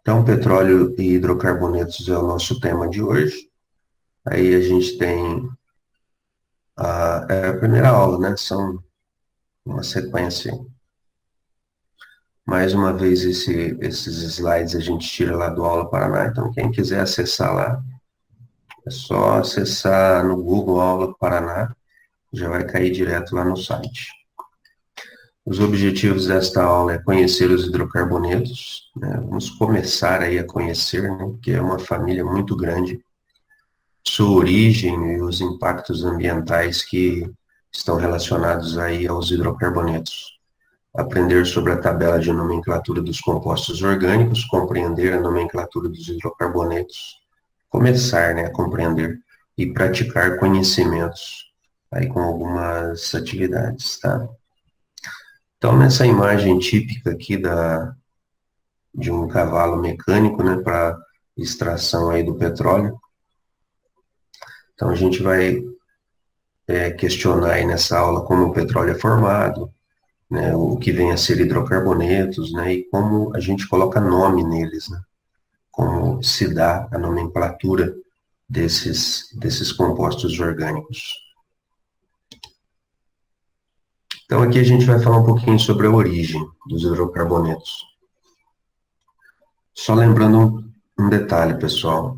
Então, petróleo e hidrocarbonetos é o nosso tema de hoje. Aí a gente tem a primeira aula, né? São uma sequência. Mais uma vez, esses slides a gente tira lá do Aula Paraná. Então, quem quiser acessar lá, é só acessar no Google Aula Paraná, já vai cair direto lá no site. Os objetivos desta aula é conhecer os hidrocarbonetos, né? Vamos começar aí a conhecer, né? Porque é uma família muito grande, sua origem e os impactos ambientais que estão relacionados aí aos hidrocarbonetos. Aprender sobre a tabela de nomenclatura dos compostos orgânicos, compreender a nomenclatura dos hidrocarbonetos, começar, né, a compreender e praticar conhecimentos aí com algumas atividades, tá? Então, nessa imagem típica aqui de um cavalo mecânico, né, para extração aí do petróleo, então a gente vai questionar aí nessa aula como o petróleo é formado, né, o que vem a ser hidrocarbonetos, né, e como a gente coloca nome neles, né, como se dá a nomenclatura desses compostos orgânicos. Então aqui a gente vai falar um pouquinho sobre a origem dos hidrocarbonetos. Só lembrando um detalhe, pessoal.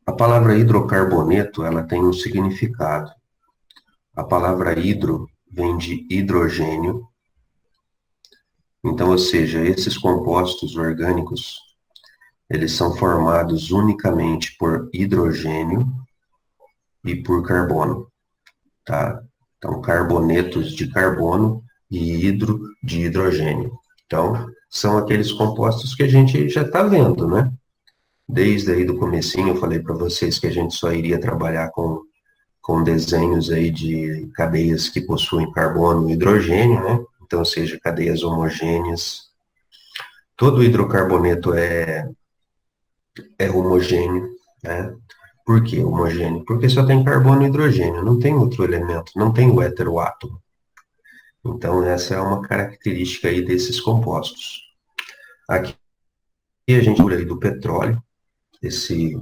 A palavra hidrocarboneto, ela tem um significado. A palavra hidro vem de hidrogênio. Então, ou seja, esses compostos orgânicos, eles são formados unicamente por hidrogênio e por carbono, tá? Então, carbonetos de carbono e hidro de hidrogênio. Então, são aqueles compostos que a gente já está vendo, né? Desde aí do comecinho eu falei para vocês que a gente só iria trabalhar com desenhos aí de cadeias que possuem carbono e hidrogênio, né? Então, ou seja, cadeias homogêneas. Todo hidrocarboneto é homogêneo, né? Por que homogêneo? Porque só tem carbono e hidrogênio, não tem outro elemento, não tem o heteroátomo. Então, essa é uma característica aí desses compostos. Aqui a gente fala aí do petróleo, esse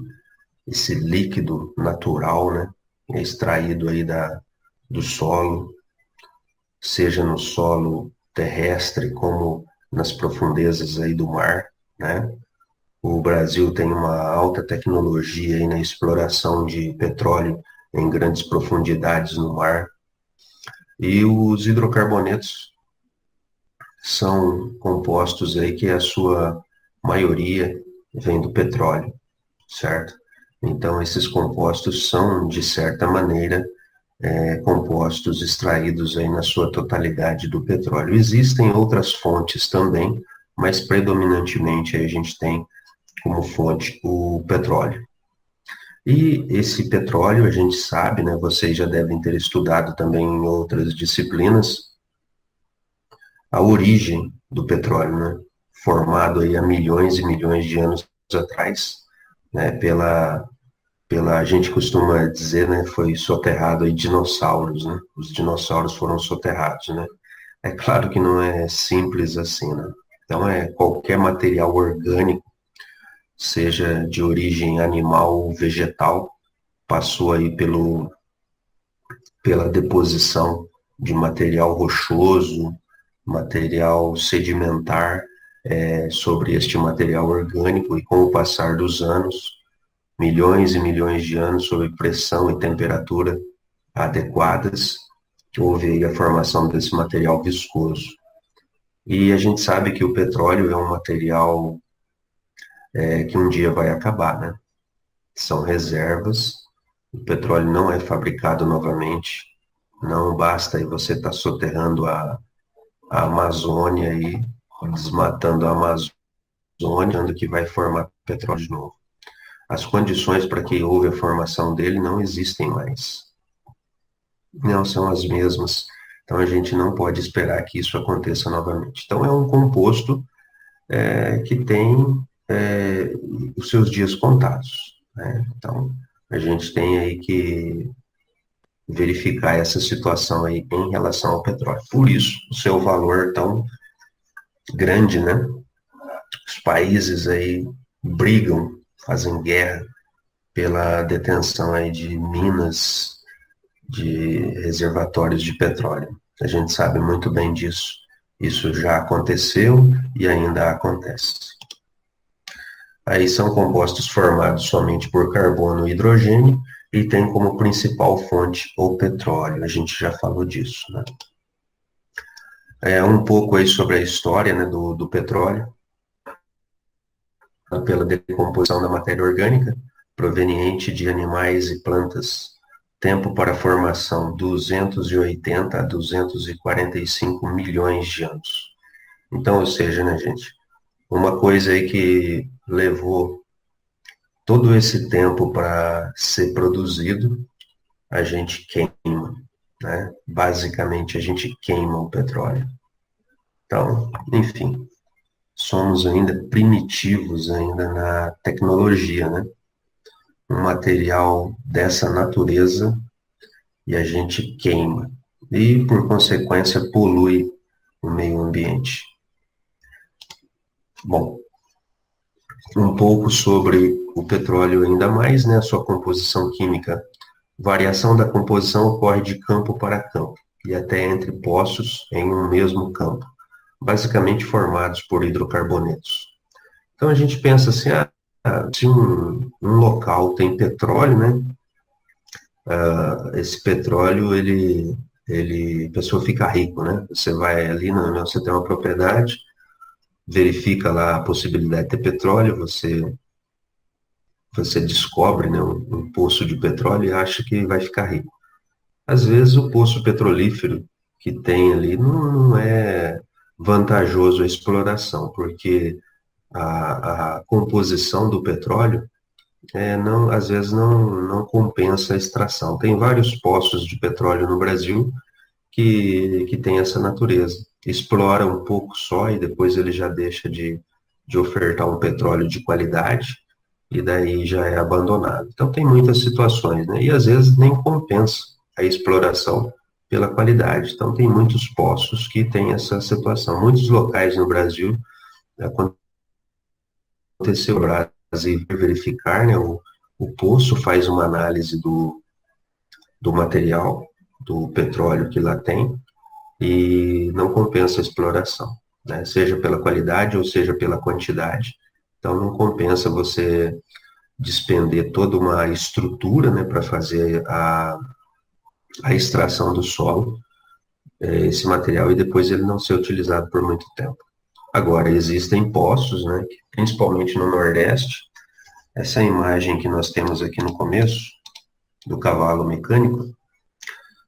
líquido natural, né? É extraído aí do solo, seja no solo terrestre como nas profundezas aí do mar, né? O Brasil tem uma alta tecnologia aí na exploração de petróleo em grandes profundidades no mar. E os hidrocarbonetos são compostos aí que a sua maioria vem do petróleo, certo? Então, esses compostos são, de certa maneira, compostos extraídos aí na sua totalidade do petróleo. Existem outras fontes também, mas predominantemente aí a gente tem como fonte o petróleo. E esse petróleo, a gente sabe, né, vocês já devem ter estudado também em outras disciplinas, a origem do petróleo, né, formado aí há milhões e milhões de anos atrás, né, a gente costuma dizer, né, foi soterrado aí dinossauros, né, os dinossauros foram soterrados, né. É claro que não é simples assim, né. Então, qualquer material orgânico, seja de origem animal ou vegetal, passou aí pela deposição de material rochoso, material sedimentar sobre este material orgânico, e com o passar dos anos, milhões e milhões de anos, sob pressão e temperatura adequadas, houve aí a formação desse material viscoso. E a gente sabe que o petróleo é um material que um dia vai acabar, né? São reservas, o petróleo não é fabricado novamente, não basta aí você estar soterrando a Amazônia e desmatando a Amazônia, achando que vai formar petróleo de novo. As condições para que houve a formação dele não existem mais. Não são as mesmas. Então a gente não pode esperar que isso aconteça novamente. Então é um composto que tem os seus dias contados, né? Então a gente tem aí que verificar essa situação aí em relação ao petróleo. Por isso, o seu valor tão grande, né? Os países aí brigam, fazem guerra pela detenção aí de minas, de reservatórios de petróleo. A gente sabe muito bem disso. Isso já aconteceu e ainda acontece. Aí são compostos formados somente por carbono e hidrogênio e tem como principal fonte o petróleo. A gente já falou disso, né? Um pouco aí sobre a história, né, do petróleo, pela decomposição da matéria orgânica proveniente de animais e plantas. Tempo para formação, 280 a 245 milhões de anos. Então, ou seja, né, gente, uma coisa aí que levou todo esse tempo para ser produzido, a gente queima, né? Basicamente, a gente queima o petróleo. Então, enfim, somos ainda primitivos ainda na tecnologia, né? Um material dessa natureza e a gente queima. E, por consequência, polui o meio ambiente. Bom, um pouco sobre o petróleo ainda mais, né? A sua composição química. Variação da composição ocorre de campo para campo e até entre poços em um mesmo campo, basicamente formados por hidrocarbonetos. Então a gente pensa assim, se um local tem petróleo, né? Esse petróleo, a pessoa fica rico, né? Você vai ali, você tem uma propriedade, verifica lá a possibilidade de ter petróleo, você descobre, né, um poço de petróleo e acha que vai ficar rico. Às vezes o poço petrolífero que tem ali não é vantajoso a exploração, porque a composição do petróleo não, às vezes não compensa a extração. Tem vários poços de petróleo no Brasil que tem essa natureza. Explora um pouco só e depois ele já deixa de ofertar um petróleo de qualidade e daí já é abandonado. Então tem muitas situações, né? E às vezes nem compensa a exploração pela qualidade. Então tem muitos poços que têm essa situação. Muitos locais no Brasil aconteceu no Brasil verificar, né? O poço faz uma análise do material, do petróleo que lá tem, e não compensa a exploração, né? Seja pela qualidade ou seja pela quantidade. Então não compensa você despender toda uma estrutura, né, para fazer a extração do solo, esse material, e depois ele não ser utilizado por muito tempo. Agora, existem poços, né, principalmente no Nordeste, essa imagem que nós temos aqui no começo, do cavalo mecânico,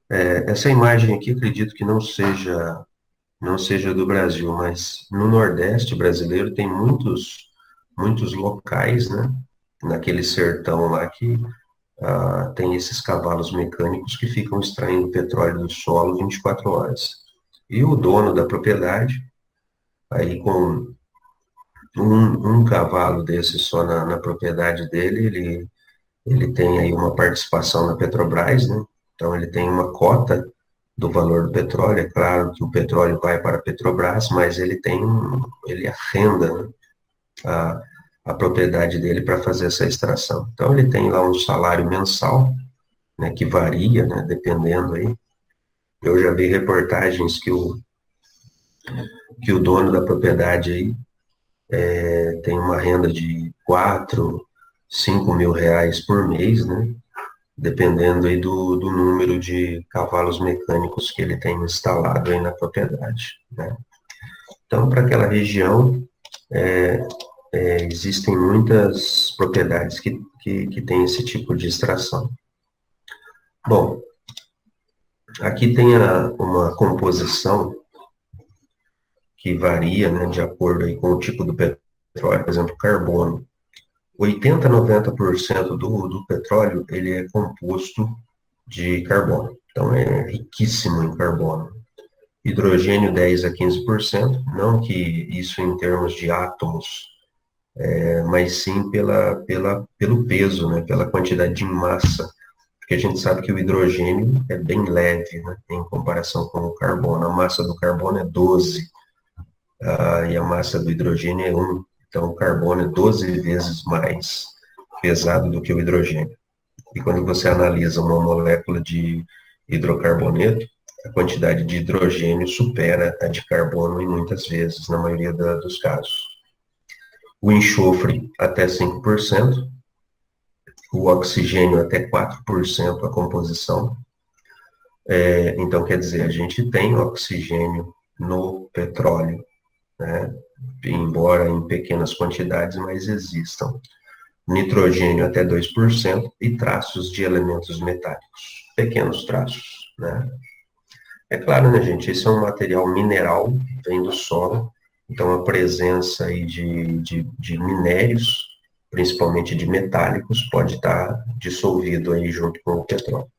essa imagem aqui acredito que não seja do Brasil, mas no Nordeste brasileiro tem muitos locais, né, naquele sertão lá que tem esses cavalos mecânicos que ficam extraindo petróleo do solo 24 horas. E o dono da propriedade, aí com um cavalo desse só na propriedade dele, ele tem aí uma participação na Petrobras, né? Então ele tem uma cota do valor do petróleo. É claro que o petróleo vai para a Petrobras, mas ele arrenda, né, a propriedade dele para fazer essa extração. Então ele tem lá um salário mensal, né, que varia, né, dependendo aí. Eu já vi reportagens que o dono da propriedade aí tem uma renda de 4, 5 mil reais por mês, né, dependendo aí do número de cavalos mecânicos que ele tem instalado aí na propriedade, né. Então, para aquela região, existem muitas propriedades que têm esse tipo de extração. Bom, aqui tem uma composição que varia, né, de acordo aí com o tipo do petróleo, por exemplo, carbono. 80 a 90% do petróleo, ele é composto de carbono. Então, é riquíssimo em carbono. Hidrogênio, 10 a 15%, não que isso em termos de átomos, mas sim pelo peso, né, pela quantidade de massa, porque a gente sabe que o hidrogênio é bem leve, né, em comparação com o carbono. A massa do carbono é 12, e a massa do hidrogênio é 1. Então, o carbono é 12 vezes mais pesado do que o hidrogênio. E quando você analisa uma molécula de hidrocarboneto, a quantidade de hidrogênio supera a de carbono em muitas vezes, na maioria dos casos. O enxofre até 5%, o oxigênio até 4% a composição. Então, quer dizer, a gente tem oxigênio no petróleo, né? Embora em pequenas quantidades, mas existam. Nitrogênio até 2% e traços de elementos metálicos, pequenos traços, né? É claro, né, gente, esse é um material mineral, vem do solo, então a presença aí de minérios, principalmente de metálicos, pode estar dissolvido aí junto com o petróleo.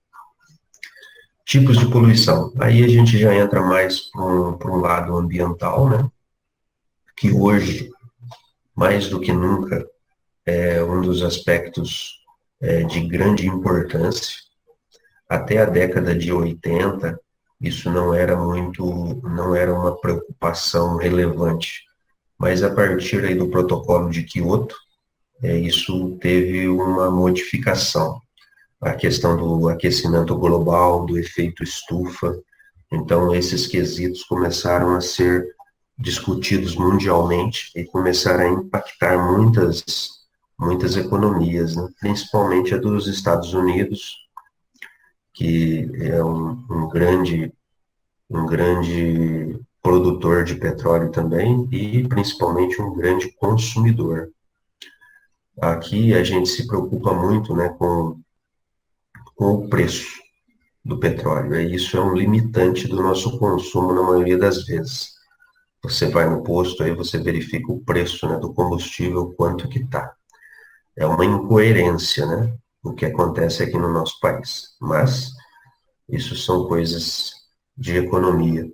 Tipos de poluição. Aí a gente já entra mais para um lado ambiental, né? Que hoje, mais do que nunca, é um dos aspectos de grande importância. Até a década de 80, isso não era uma preocupação relevante. Mas a partir aí do protocolo de Kyoto, isso teve uma modificação. A questão do aquecimento global, do efeito estufa. Então, esses quesitos começaram a ser discutidos mundialmente e começaram a impactar muitas economias, né? Principalmente a dos Estados Unidos, que é um grande produtor de petróleo também e principalmente um grande consumidor. Aqui a gente se preocupa muito, né, com o preço do petróleo. E isso é um limitante do nosso consumo na maioria das vezes. Você vai no posto, aí você verifica o preço, né, do combustível, quanto que está. É uma incoerência, né, o que acontece aqui no nosso país. Mas isso são coisas de economia.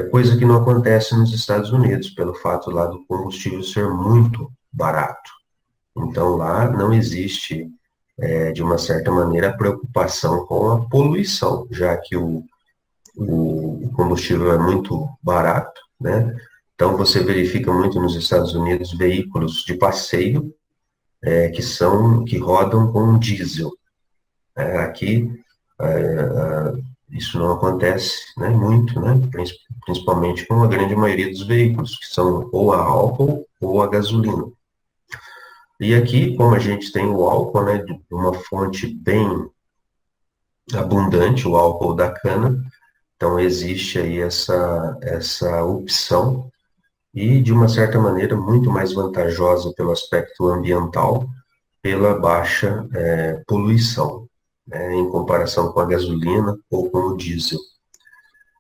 Coisa que não acontece nos Estados Unidos, pelo fato lá do combustível ser muito barato. Então lá não existe, de uma certa maneira, a preocupação com a poluição, já que o combustível é muito barato, né? Então você verifica muito nos Estados Unidos veículos de passeio que rodam com diesel. Aqui isso não acontece, né, muito, né? Principalmente com a grande maioria dos veículos, que são ou a álcool ou a gasolina. E aqui, como a gente tem o álcool, né, de uma fonte bem abundante, o álcool da cana, então existe aí essa opção e, de uma certa maneira, muito mais vantajosa pelo aspecto ambiental, pela baixa poluição, né, em comparação com a gasolina ou com o diesel.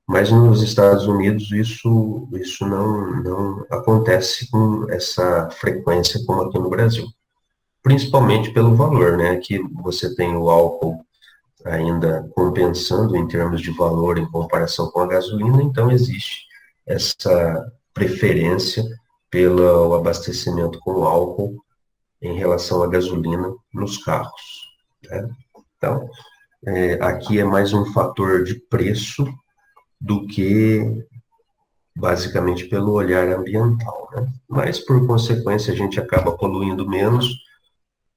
Mas nos Estados Unidos isso não acontece com essa frequência como aqui no Brasil. Principalmente pelo valor, né? Aqui você tem o álcool ainda compensando em termos de valor em comparação com a gasolina, então existe essa preferência pelo abastecimento com álcool em relação à gasolina nos carros, né? Então, aqui é mais um fator de preço do que basicamente pelo olhar ambiental, né? Mas, por consequência, a gente acaba poluindo menos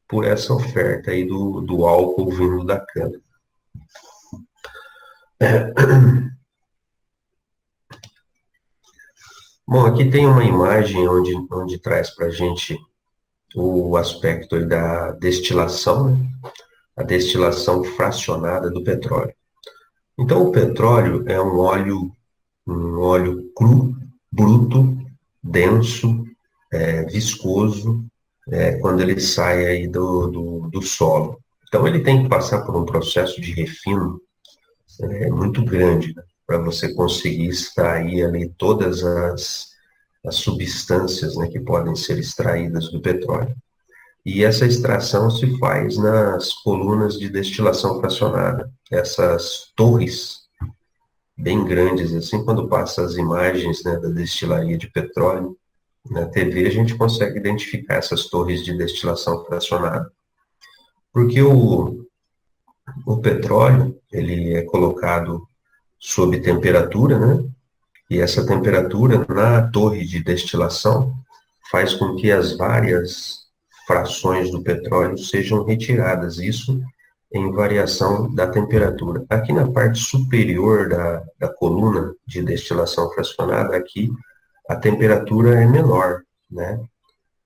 por essa oferta aí do álcool vindo da cana. Bom, aqui tem uma imagem onde traz para a gente o aspecto aí da destilação, né? A destilação fracionada do petróleo. Então, o petróleo é um óleo cru, bruto, denso, viscoso, quando ele sai aí do solo. Então, ele tem que passar por um processo de refino muito grande, né, para você conseguir extrair ali todas as substâncias, né, que podem ser extraídas do petróleo. E essa extração se faz nas colunas de destilação fracionada, essas torres bem grandes, assim, quando passa as imagens, né, da destilaria de petróleo na TV, a gente consegue identificar essas torres de destilação fracionada. Porque o petróleo, ele é colocado sob temperatura, né? E essa temperatura na torre de destilação, faz com que as várias frações do petróleo sejam retiradas, isso em variação da temperatura. Aqui na parte superior da coluna de destilação fracionada, aqui a temperatura é menor, né?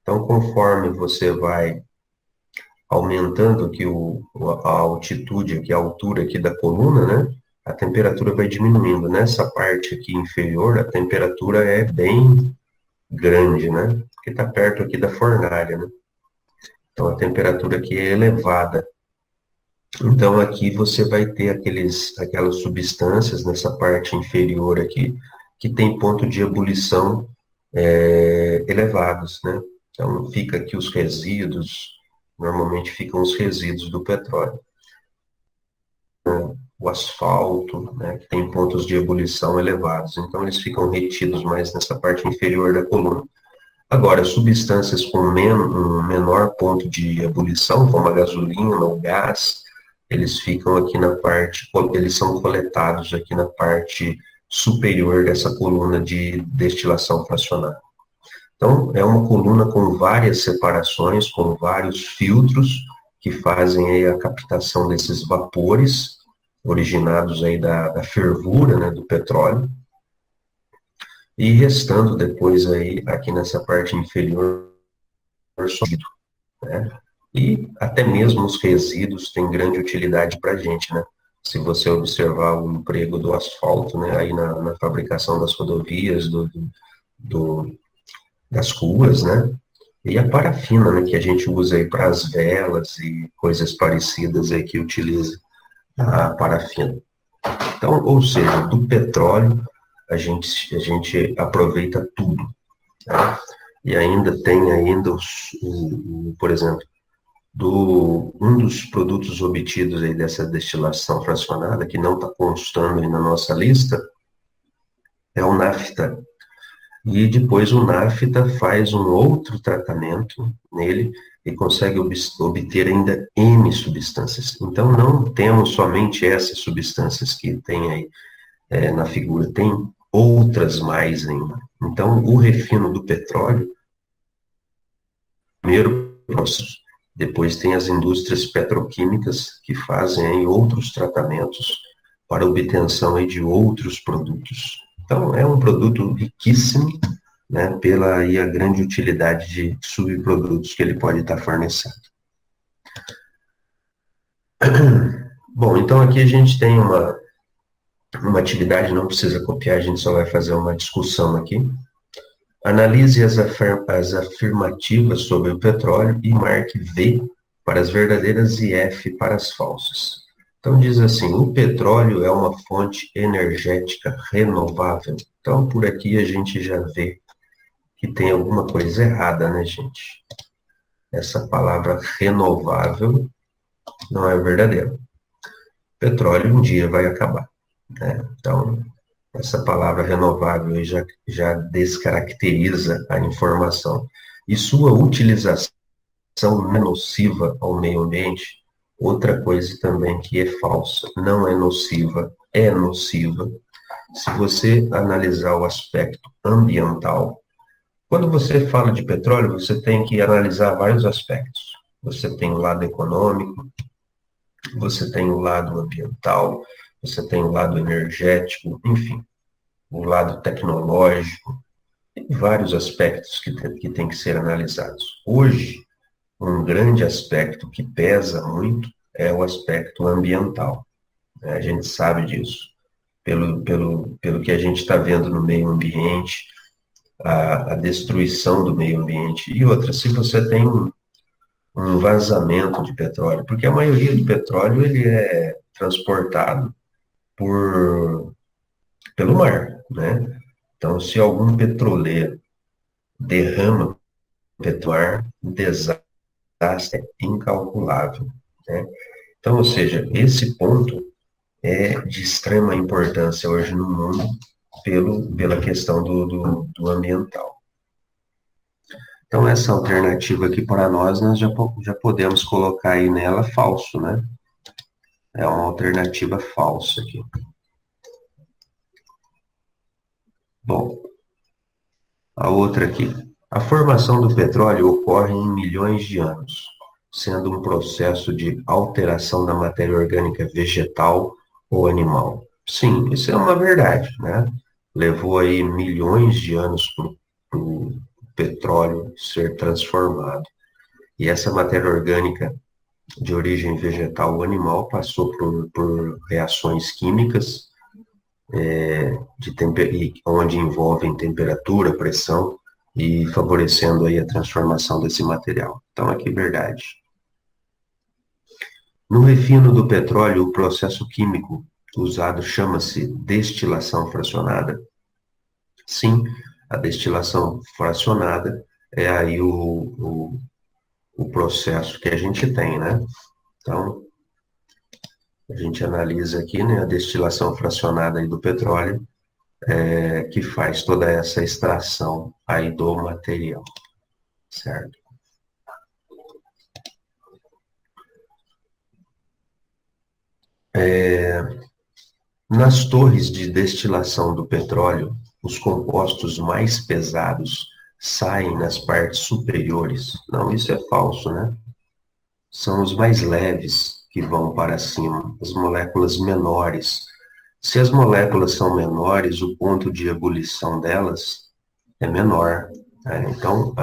Então, conforme você vai aumentando aqui a altitude, aqui, a altura aqui da coluna, né? A temperatura vai diminuindo. Nessa parte aqui inferior, a temperatura é bem grande, né? Porque está perto aqui da fornalha, né? Então, a temperatura aqui é elevada. Então, aqui você vai ter aquelas substâncias nessa parte inferior aqui, que tem ponto de ebulição elevados, né? Então, fica aqui os resíduos, normalmente ficam os resíduos do petróleo. O asfalto, né, que tem pontos de ebulição elevados. Então, eles ficam retidos mais nessa parte inferior da coluna. Agora, substâncias com um menor ponto de ebulição, como a gasolina ou gás, eles ficam aqui na parte, eles são coletados aqui na parte superior dessa coluna de destilação fracionada. Então, é uma coluna com várias separações, com vários filtros que fazem aí a captação desses vapores originados aí da fervura, né, do petróleo, e restando depois aí aqui nessa parte inferior sólido, né? E até mesmo os resíduos têm grande utilidade para a gente, né? Se você observar o emprego do asfalto, né, aí na fabricação das rodovias, do, das ruas, né? E a parafina, né, que a gente usa aí para as velas e coisas parecidas aí que utiliza a parafina. Então, ou seja, do petróleo a gente aproveita tudo, tá? E ainda tem ainda por exemplo, um dos produtos obtidos aí dessa destilação fracionada, que não está constando aí na nossa lista, é o nafta. E depois o nafta faz um outro tratamento nele e consegue obter ainda N substâncias. Então, não temos somente essas substâncias que tem aí na figura, tem outras mais ainda. Então, o refino do petróleo, primeiro processo, depois tem as indústrias petroquímicas que fazem aí outros tratamentos para obtenção aí de outros produtos. Então, é um produto riquíssimo, né, pela aí a grande utilidade de subprodutos que ele pode estar fornecendo. Bom, então aqui a gente tem uma atividade, não precisa copiar, a gente só vai fazer uma discussão aqui. Analise as afirmativas sobre o petróleo e marque V para as verdadeiras e F para as falsas. Então diz assim, o petróleo é uma fonte energética renovável. Então por aqui a gente já vê que tem alguma coisa errada, né, gente? Essa palavra renovável não é verdadeira. Petróleo um dia vai acabar, né? Então, essa palavra renovável já descaracteriza a informação. E sua utilização não é nociva ao meio ambiente. Outra coisa também que é falsa, não é nociva, é nociva. Se você analisar o aspecto ambiental, quando você fala de petróleo, você tem que analisar vários aspectos. Você tem o lado econômico, você tem o lado ambiental, você tem o lado energético, enfim, o lado tecnológico, tem vários aspectos que tem que ser analisados. Hoje, um grande aspecto que pesa muito é o aspecto ambiental, né? A gente sabe disso, pelo que a gente está vendo no meio ambiente, a destruição do meio ambiente. E outra, se você tem um vazamento de petróleo, porque a maioria do petróleo ele é transportado pelo mar, né? Então, se algum petroleiro derrama petróleo, o desastre é incalculável, né? Então, ou seja, esse ponto é de extrema importância hoje no mundo pela questão do ambiental. Então, essa alternativa aqui para nós já podemos colocar aí nela falso, né? É uma alternativa falsa aqui. Bom, a outra aqui. A formação do petróleo ocorre em milhões de anos, sendo um processo de alteração da matéria orgânica vegetal ou animal. Sim, isso é uma verdade, né? Levou aí milhões de anos para o petróleo ser transformado. E essa matéria orgânica de origem vegetal ou animal passou por reações químicas, onde envolvem temperatura, pressão, e favorecendo aí a transformação desse material. Então, aqui, verdade. No refino do petróleo, o processo químico usado chama-se destilação fracionada. Sim, a destilação fracionada é aí o processo que a gente tem, né? Então, a gente analisa aqui, né, a destilação fracionada aí do petróleo, que faz toda essa extração aí do material, certo? Nas torres de destilação do petróleo, os compostos mais pesados saem nas partes superiores. Não, isso é falso, né? São os mais leves que vão para cima, as moléculas menores. Se as moléculas são menores, o ponto de ebulição delas é menor, né? Então,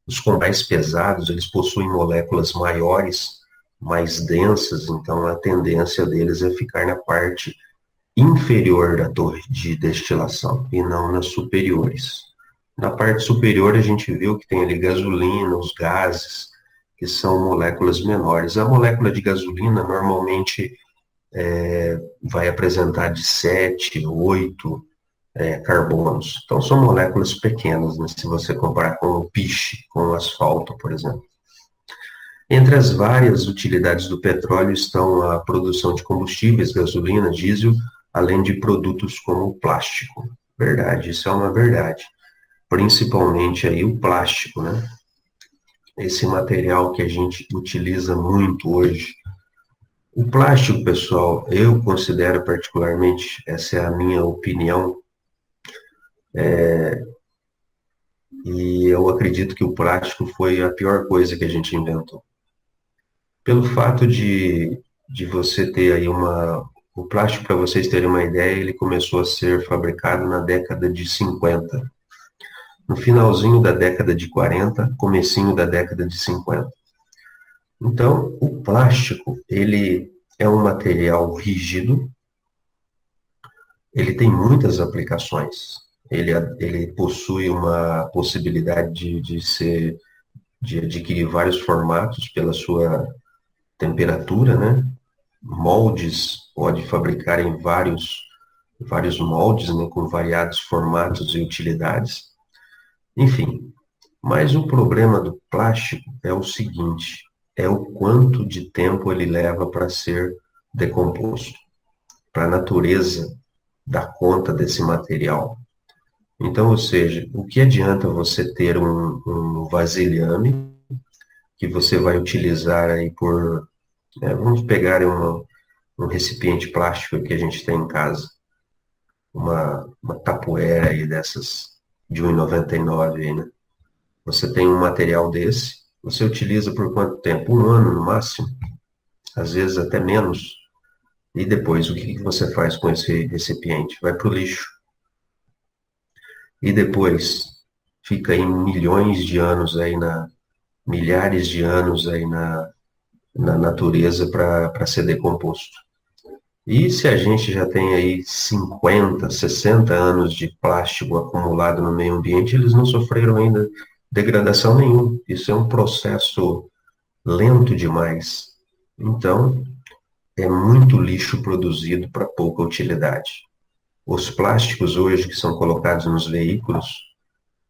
os compostos mais pesados, eles possuem moléculas maiores, mais densas, então a tendência deles é ficar na parte inferior da torre de destilação e não nas superiores. Na parte superior a gente viu que tem ali gasolina, os gases, que são moléculas menores. A molécula de gasolina normalmente vai apresentar de 7, 8 carbonos. Então são moléculas pequenas, né, se você comparar com o piche, com o asfalto, por exemplo. Entre as várias utilidades do petróleo estão a produção de combustíveis, gasolina, diesel, além de produtos como o plástico. Verdade, isso é uma verdade. Principalmente aí o plástico, né? Esse material que a gente utiliza muito hoje. O plástico, pessoal, eu considero particularmente, essa é a minha opinião, e eu acredito que o plástico foi a pior coisa que a gente inventou. Pelo fato de você ter aí o plástico, para vocês terem uma ideia, ele começou a ser fabricado na década de 50. No finalzinho da década de 40, comecinho da década de 50. Então, o plástico, ele é um material rígido, ele tem muitas aplicações. Ele possui uma possibilidade de adquirir vários formatos pela sua temperatura, né? Moldes, pode fabricar em vários moldes, né, com variados formatos e utilidades. Enfim, mas o problema do plástico é o seguinte, é o quanto de tempo ele leva para ser decomposto, para a natureza dar conta desse material. Então, ou seja, o que adianta você ter um vasilhame que você vai utilizar aí vamos pegar um recipiente plástico que a gente tem em casa, uma tapoeira aí dessas de 1,99 aí, né? Você tem um material desse, você utiliza por quanto tempo? Um ano no máximo, às vezes até menos. E depois, o que você faz com esse recipiente? Vai para o lixo. E depois, fica aí milhões de anos aí milhares de anos aí na natureza para ser decomposto. E se a gente já tem aí 50, 60 anos de plástico acumulado no meio ambiente, eles não sofreram ainda degradação nenhuma. Isso é um processo lento demais. Então, é muito lixo produzido para pouca utilidade. Os plásticos hoje que são colocados nos veículos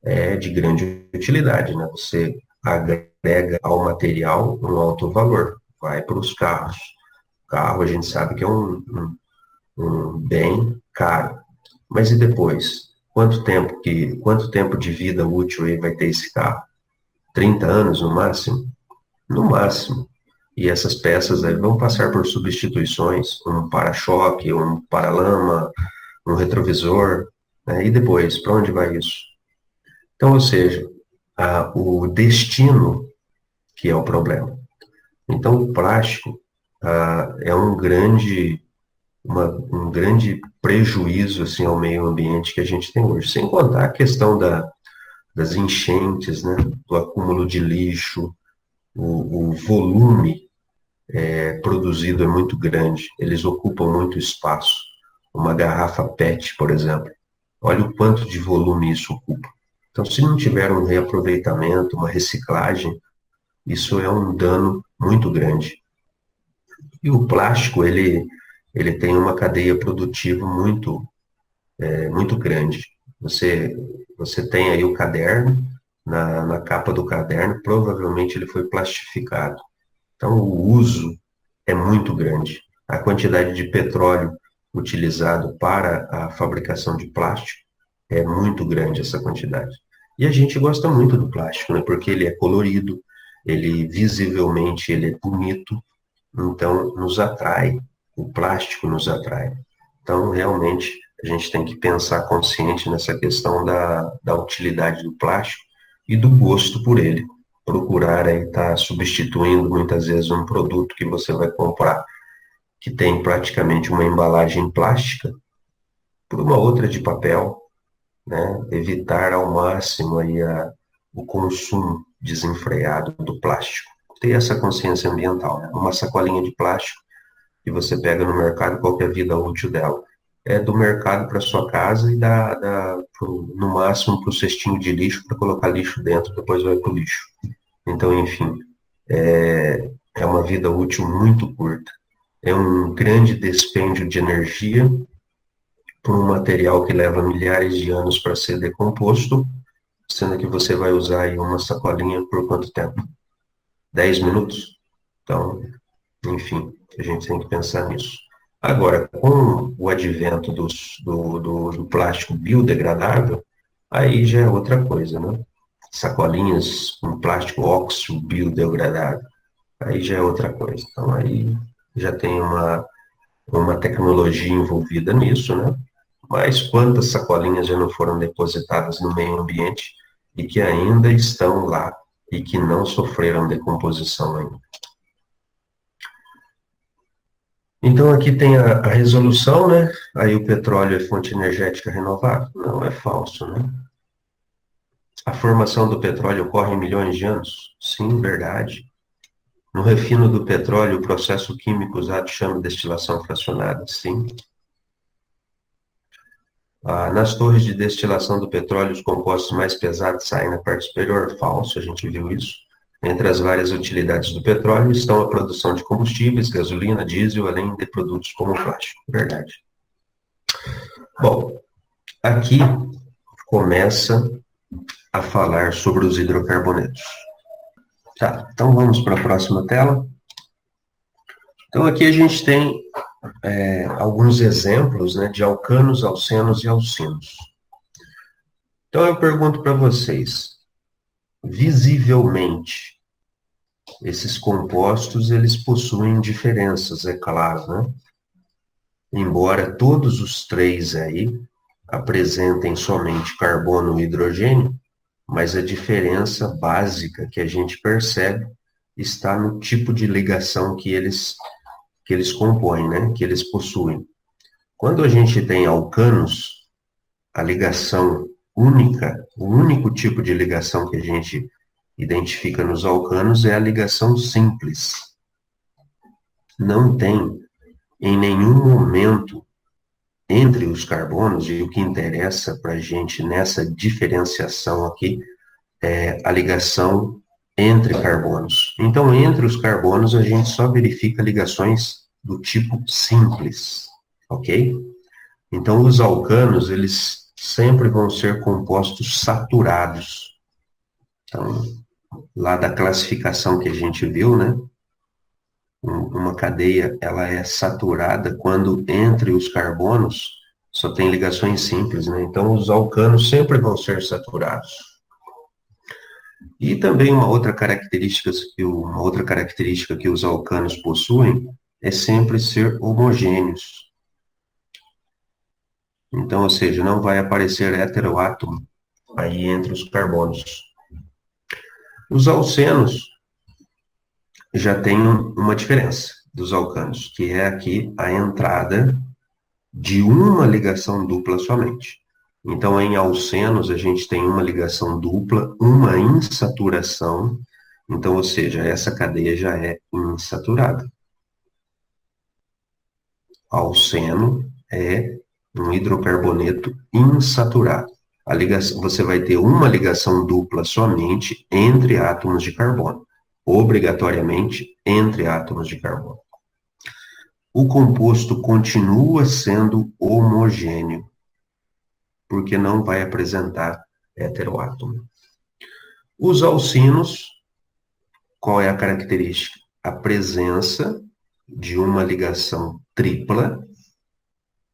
é de grande utilidade, né? Você agrega ao material um alto valor, vai para os carros. Carro a gente sabe que é um bem caro. Mas e depois? Quanto tempo de vida útil aí vai ter esse carro? 30 anos no máximo? No máximo. E essas peças aí vão passar por substituições, um para-choque, um para-lama, um retrovisor, né? E depois, para onde vai isso? Então, ou seja, o destino que é o problema. Então, o plástico é um grande prejuízo assim, ao meio ambiente que a gente tem hoje. Sem contar a questão das enchentes, né, do acúmulo de lixo, o volume produzido é muito grande, eles ocupam muito espaço. Uma garrafa PET, por exemplo, olha o quanto de volume isso ocupa. Então, se não tiver um reaproveitamento, uma reciclagem, isso é um dano muito grande. E o plástico, ele tem uma cadeia produtiva muito grande. Você tem aí o caderno, na capa do caderno, provavelmente ele foi plastificado. Então, o uso é muito grande. A quantidade de petróleo utilizado para a fabricação de plástico é muito grande, essa quantidade. E a gente gosta muito do plástico, né? Porque ele é colorido, ele visivelmente ele é bonito, então nos atrai, o plástico nos atrai. Então, realmente, a gente tem que pensar consciente nessa questão da utilidade do plástico e do gosto por ele. Procurar aí estar substituindo muitas vezes um produto que você vai comprar, que tem praticamente uma embalagem plástica, por uma outra de papel, né? Evitar ao máximo aí o consumo desenfreado do plástico. Ter essa consciência ambiental, né? Uma sacolinha de plástico que você pega no mercado, qual que é a vida útil dela? É do mercado para sua casa e no máximo para o cestinho de lixo para colocar lixo dentro, depois vai para o lixo. Então, enfim, é uma vida útil muito curta. É um grande dispêndio de energia por um material que leva milhares de anos para ser decomposto, sendo que você vai usar aí uma sacolinha por quanto tempo? 10 minutos? Então, enfim, a gente tem que pensar nisso. Agora, com o advento do plástico biodegradável, aí já é outra coisa, né? Sacolinhas com plástico óxido biodegradável, aí já é outra coisa. Então, aí já tem uma tecnologia envolvida nisso, né? Mas quantas sacolinhas já não foram depositadas no meio ambiente e que ainda estão lá e que não sofreram decomposição ainda? Então, aqui tem a resolução, né? Aí o petróleo é fonte energética renovável? Não, é falso, né? A formação do petróleo ocorre em milhões de anos? Sim, verdade. No refino do petróleo, o processo químico usado chama destilação fracionada? Sim. Nas torres de destilação do petróleo, os compostos mais pesados saem na parte superior? Falso, a gente viu isso. Entre as várias utilidades do petróleo estão a produção de combustíveis, gasolina, diesel, além de produtos como plástico. Verdade. Bom, aqui começa a falar sobre os hidrocarbonetos. Tá, então vamos para a próxima tela. Então aqui a gente tem alguns exemplos, né, de alcanos, alcenos e alcinos. Então eu pergunto para vocês, visivelmente, esses compostos eles possuem diferenças, é claro, né? Embora todos os três aí apresentem somente carbono e hidrogênio, mas a diferença básica que a gente percebe está no tipo de ligação que eles compõem, né? Que eles possuem. Quando a gente tem alcanos, a ligação única, o único tipo de ligação que a gente identifica nos alcanos é a ligação simples. Não tem em nenhum momento entre os carbonos, e o que interessa para a gente nessa diferenciação aqui é a ligação entre carbonos. Então, entre os carbonos, a gente só verifica ligações do tipo simples, ok? Então, os alcanos, eles sempre vão ser compostos saturados. Então, lá da classificação que a gente viu, né? Uma cadeia, ela é saturada quando entre os carbonos só tem ligações simples, né? Então, os alcanos sempre vão ser saturados. E também uma outra característica que os alcanos possuem é sempre ser homogêneos. Então, ou seja, não vai aparecer heteroátomo aí entre os carbonos. Os alcenos já têm uma diferença dos alcanos, que é aqui a entrada de uma ligação dupla somente. Então, em alcenos, a gente tem uma ligação dupla, uma insaturação. Então, ou seja, essa cadeia já é insaturada. Alceno é um hidrocarboneto insaturado. A ligação, você vai ter uma ligação dupla somente entre átomos de carbono, obrigatoriamente entre átomos de carbono. O composto continua sendo homogêneo, porque não vai apresentar heteroátomo. Os alcinos, qual é a característica? A presença de uma ligação tripla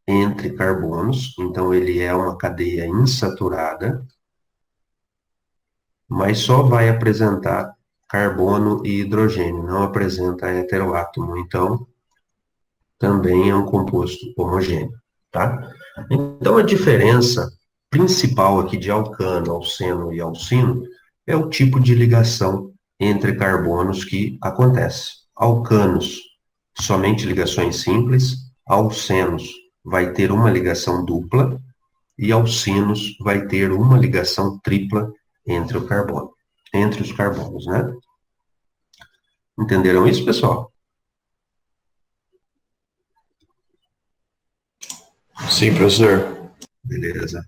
entre carbonos, então ele é uma cadeia insaturada, mas só vai apresentar carbono e hidrogênio, não apresenta heteroátomo, então também é um composto homogêneo, tá? Então a diferença principal aqui de alcano, alceno e alcino é o tipo de ligação entre carbonos que acontece. Alcanos, somente ligações simples, alcenos vai ter uma ligação dupla e alcinos vai ter uma ligação tripla entre o carbono, entre os carbonos, né? Entenderam isso, pessoal? Sim, professor. Beleza.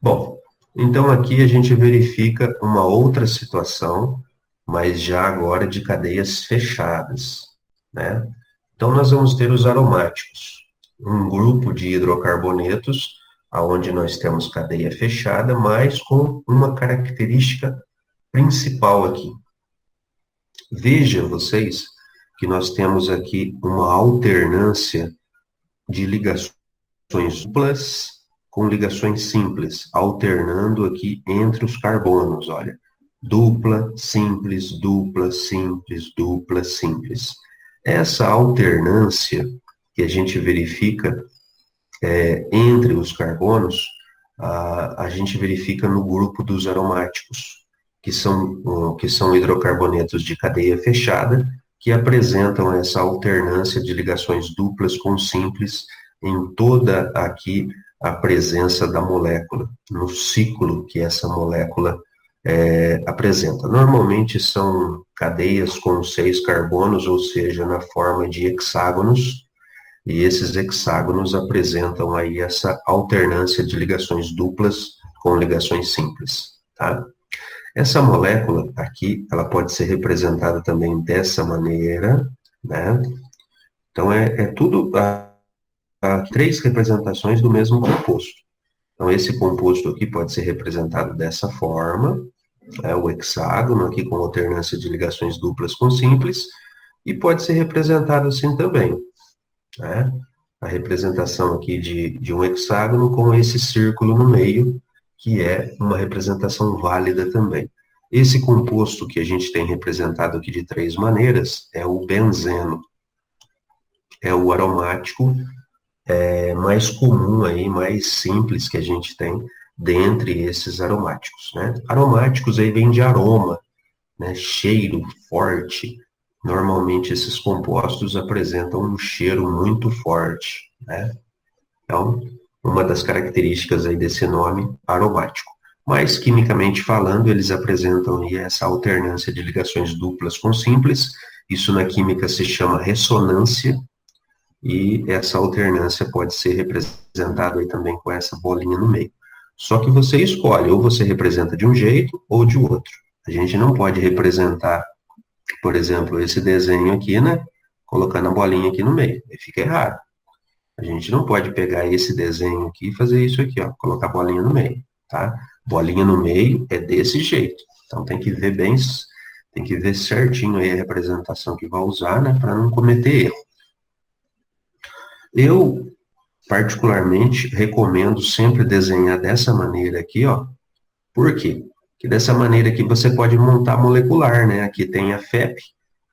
Bom, então aqui a gente verifica uma outra situação, mas já agora de cadeias fechadas, né? Então nós vamos ter os aromáticos, um grupo de hidrocarbonetos, aonde nós temos cadeia fechada, mas com uma característica principal aqui. Veja vocês que nós temos aqui uma alternância de ligações duplas com ligações simples, alternando aqui entre os carbonos, olha. Dupla, simples, dupla, simples, dupla, simples. Essa alternância que a gente verifica entre os carbonos, a gente verifica no grupo dos aromáticos, que são hidrocarbonetos de cadeia fechada, que apresentam essa alternância de ligações duplas com simples em toda aqui a presença da molécula, no ciclo que essa molécula apresenta. Normalmente são cadeias com 6 carbonos, ou seja, na forma de hexágonos, e esses hexágonos apresentam aí essa alternância de ligações duplas com ligações simples, tá? Essa molécula aqui, ela pode ser representada também dessa maneira, né? Então, é tudo três representações do mesmo composto. Então, esse composto aqui pode ser representado dessa forma, o hexágono aqui com alternância de ligações duplas com simples, e pode ser representado assim também, né? A representação aqui de um hexágono com esse círculo no meio, que é uma representação válida também. Esse composto que a gente tem representado aqui de 3 maneiras é o benzeno. É o aromático mais comum aí, mais simples que a gente tem dentre esses aromáticos, né? Aromáticos aí vem de aroma, né? Cheiro forte. Normalmente esses compostos apresentam um cheiro muito forte, né? Então, uma das características aí desse nome aromático. Mas, quimicamente falando, eles apresentam aí essa alternância de ligações duplas com simples. Isso na química se chama ressonância, e essa alternância pode ser representada aí também com essa bolinha no meio. Só que você escolhe, ou você representa de um jeito ou de outro. A gente não pode representar, por exemplo, esse desenho aqui, né? Colocando a bolinha aqui no meio. Aí fica errado. A gente não pode pegar esse desenho aqui e fazer isso aqui, ó, colocar a bolinha no meio, tá? Bolinha no meio é desse jeito. Então tem que ver bem, tem que ver certinho aí a representação que vai usar, né, para não cometer erro. Eu, particularmente, recomendo sempre desenhar dessa maneira aqui, ó. Por quê? Porque dessa maneira aqui você pode montar molecular, né? Aqui tem a FEP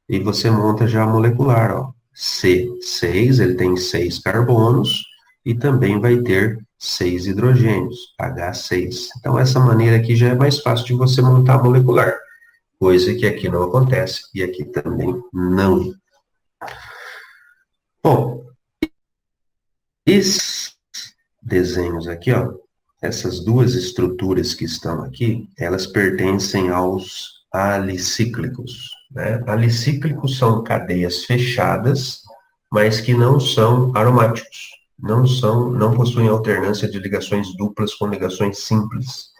e você monta já a molecular, ó. C6, ele tem 6 carbonos e também vai ter 6 hidrogênios, H6. Então, essa maneira aqui já é mais fácil de você montar a molecular, coisa que aqui não acontece e aqui também não. Bom, esses desenhos aqui, ó, essas duas estruturas que estão aqui, elas pertencem aos alicíclicos, né? Alicíclicos são cadeias fechadas, mas que não são aromáticos. Não possuem alternância de ligações duplas com ligações simples.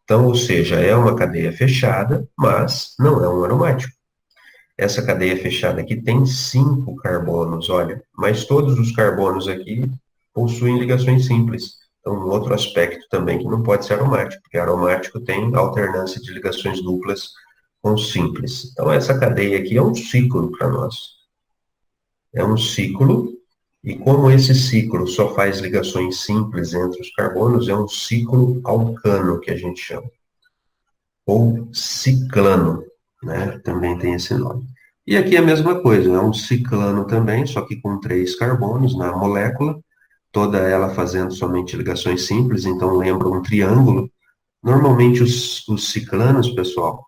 Então, ou seja, é uma cadeia fechada, mas não é um aromático. Essa cadeia fechada aqui tem 5 carbonos, olha, mas todos os carbonos aqui possuem ligações simples. Então, um outro aspecto também que não pode ser aromático, porque aromático tem alternância de ligações duplas com simples. Então, essa cadeia aqui é um ciclo para nós. É um ciclo, e como esse ciclo só faz ligações simples entre os carbonos, é um ciclo alcano, que a gente chama. Ou ciclano, né? Também tem esse nome. E aqui é a mesma coisa, é um ciclano também, só que com 3 carbonos na molécula, toda ela fazendo somente ligações simples, então lembra um triângulo. Normalmente os ciclanos, pessoal,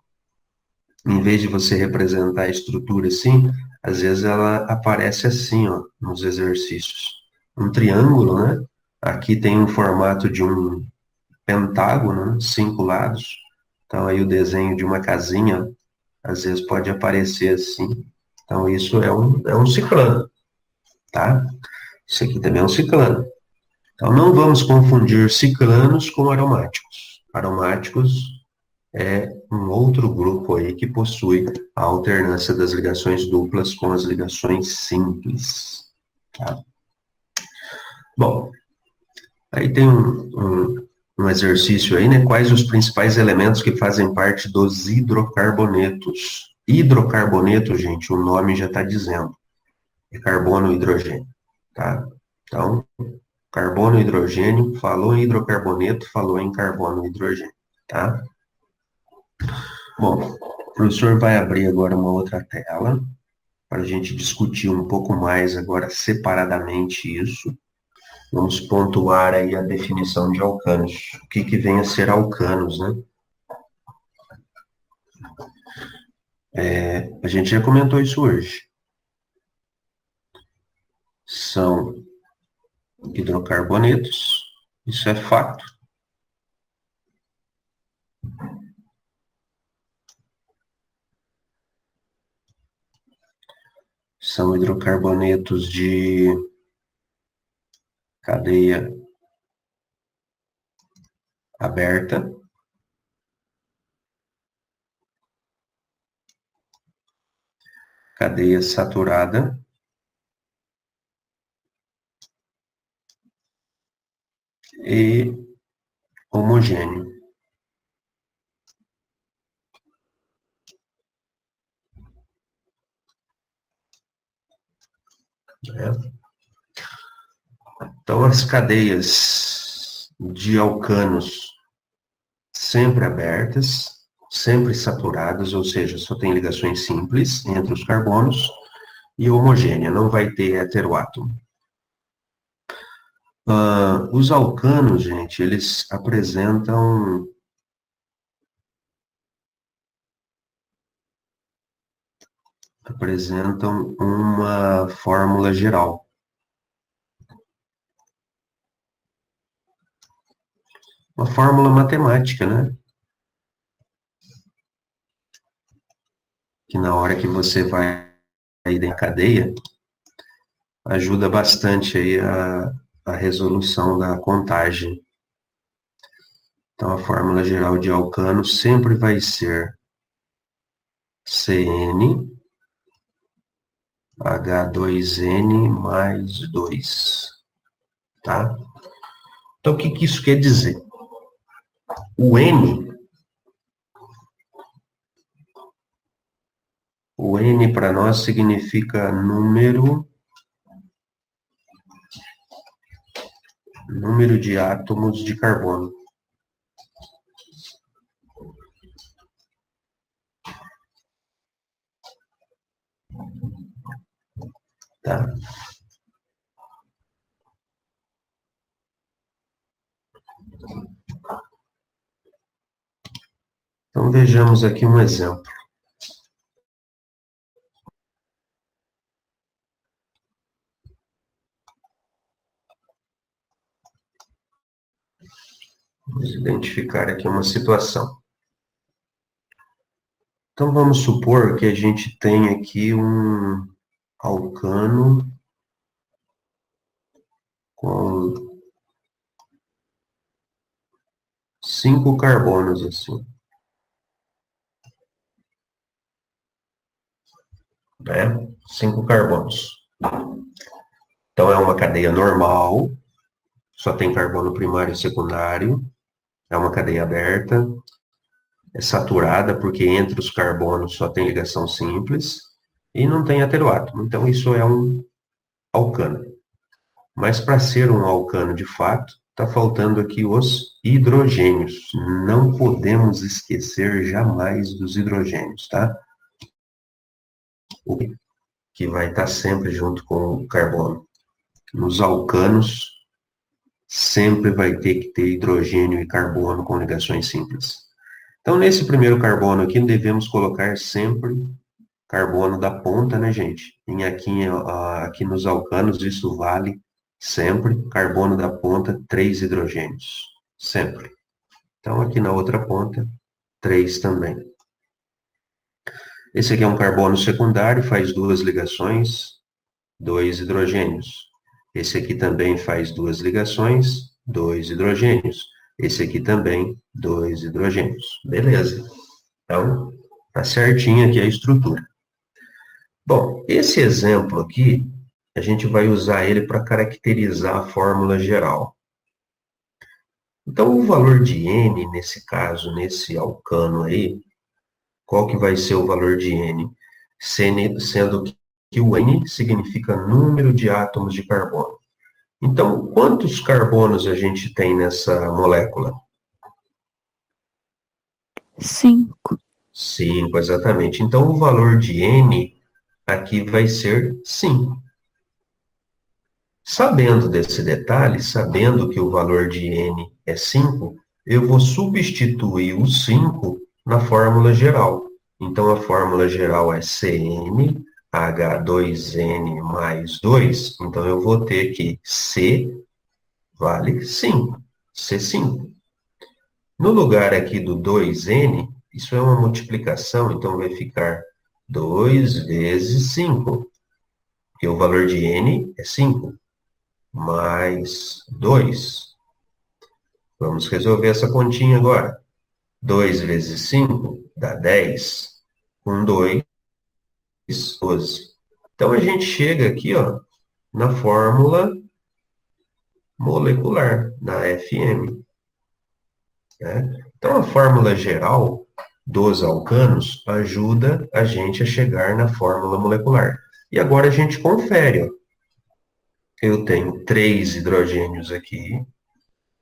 em vez de você representar a estrutura assim, às vezes ela aparece assim, ó, nos exercícios. Um triângulo, né? Aqui tem um formato de um pentágono, né? 5 lados. Então aí o desenho de uma casinha, às vezes pode aparecer assim. Então isso é um ciclano, tá? Isso aqui também é um ciclano. Então não vamos confundir ciclanos com aromáticos. Aromáticos é um outro grupo aí que possui a alternância das ligações duplas com as ligações simples. Tá? Bom, aí tem um exercício aí, né? Quais os principais elementos que fazem parte dos hidrocarbonetos? Hidrocarboneto, gente, o nome já está dizendo. É carbono e hidrogênio, tá? Então, carbono e hidrogênio, falou em hidrocarboneto, falou em carbono e hidrogênio, tá? Bom, o professor vai abrir agora uma outra tela para a gente discutir um pouco mais agora separadamente isso. Vamos pontuar aí a definição de alcanos. O que que vem a ser alcanos, né? A gente já comentou isso hoje. São hidrocarbonetos, isso é fato. São hidrocarbonetos de cadeia aberta, cadeia saturada e homogêneo. Né? Então, as cadeias de alcanos sempre abertas, sempre saturadas, ou seja, só tem ligações simples entre os carbonos, e homogênea, não vai ter heteroátomo. Os alcanos, gente, eles apresentam uma fórmula geral. Uma fórmula matemática, né? Que na hora que você vai aí da cadeia, ajuda bastante aí a resolução da contagem. Então, a fórmula geral de alcano sempre vai ser CN H2N mais 2, tá? Então, o que que isso quer dizer? O N para nós significa número de átomos de carbono, tá? Então, vejamos aqui um exemplo. Vamos identificar aqui uma situação. Então, vamos supor que a gente tem aqui um alcano com 5 carbonos, assim, né? 5 carbonos. Então, é uma cadeia normal, só tem carbono primário e secundário, é uma cadeia aberta, é saturada, porque entre os carbonos só tem ligação simples, e não tem heteroátomo. Então, isso é um alcano. Mas para ser um alcano de fato, está faltando aqui os hidrogênios. Não podemos esquecer jamais dos hidrogênios, tá? O que vai estar sempre junto com o carbono. Nos alcanos, sempre vai ter que ter hidrogênio e carbono com ligações simples. Então, nesse primeiro carbono aqui, devemos colocar sempre carbono da ponta, né, gente? E aqui nos alcanos, isso vale sempre. Carbono da ponta, 3 hidrogênios. Sempre. Então, aqui na outra ponta, 3 também. Esse aqui é um carbono secundário, faz 2 ligações, 2 hidrogênios. Esse aqui também faz 2 ligações, 2 hidrogênios. Esse aqui também, 2 hidrogênios. Beleza. Então, tá certinho aqui a estrutura. Bom, esse exemplo aqui, a gente vai usar ele para caracterizar a fórmula geral. Então, o valor de N, nesse caso, nesse alcano aí, qual que vai ser o valor de N? Sendo que o N significa número de átomos de carbono. Então, quantos carbonos a gente tem nessa molécula? 5. 5, exatamente. Então, o valor de N aqui vai ser 5. Sabendo desse detalhe, sabendo que o valor de N é 5, eu vou substituir o 5 na fórmula geral. Então, a fórmula geral é CnH2n mais 2. Então, eu vou ter que C vale 5, C5. No lugar aqui do 2n, isso é uma multiplicação, então vai ficar 2 vezes 5, porque o valor de n é 5, mais 2. Vamos resolver essa continha agora. 2 vezes 5 dá 10. Com 2, 12. Então, a gente chega aqui, ó, na fórmula molecular, na FM. Né? Então, a fórmula geral dos alcanos ajuda a gente a chegar na fórmula molecular. E agora a gente confere, ó. Eu tenho 3 hidrogênios aqui,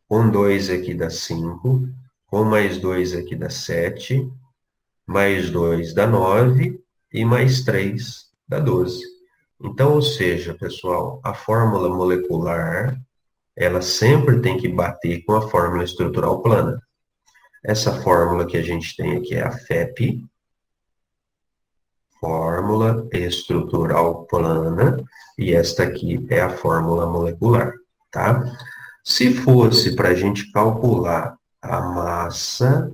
com 2 aqui dá 5, com mais 2 aqui dá 7, mais 2 dá 9 e mais 3 dá 12. Então, ou seja, pessoal, a fórmula molecular, ela sempre tem que bater com a fórmula estrutural plana. Essa fórmula que a gente tem aqui é a FEP, fórmula estrutural plana, e esta aqui é a fórmula molecular, tá? Se fosse para a gente calcular a massa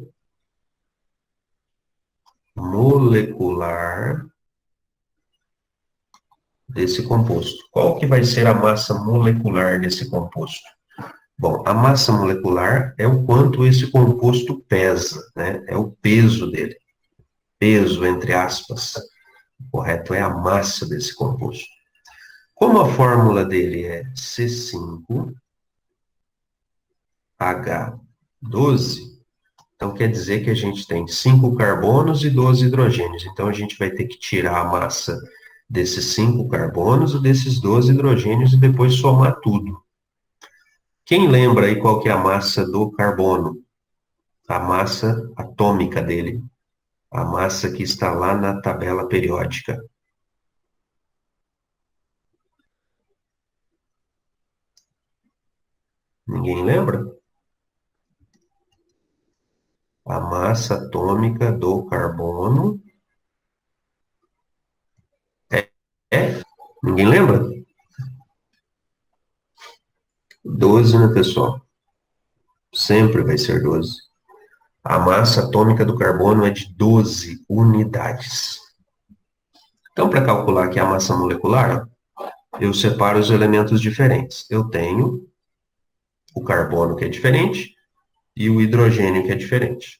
molecular desse composto, qual que vai ser a massa molecular desse composto? Bom, a massa molecular é o quanto esse composto pesa, né? É o peso dele. Peso, entre aspas. O correto é a massa desse composto. Como a fórmula dele é C5H12, então quer dizer que a gente tem 5 carbonos e 12 hidrogênios. Então a gente vai ter que tirar a massa desses 5 carbonos e desses 12 hidrogênios e depois somar tudo. Quem lembra aí qual que é a massa do carbono? A massa atômica dele. A massa que está lá na tabela periódica. Ninguém lembra? A massa atômica do carbono é? Ninguém lembra? 12, né, pessoal? Sempre vai ser 12. A massa atômica do carbono é de 12 unidades. Então, para calcular aqui a massa molecular, eu separo os elementos diferentes. Eu tenho o carbono, que é diferente, e o hidrogênio, que é diferente.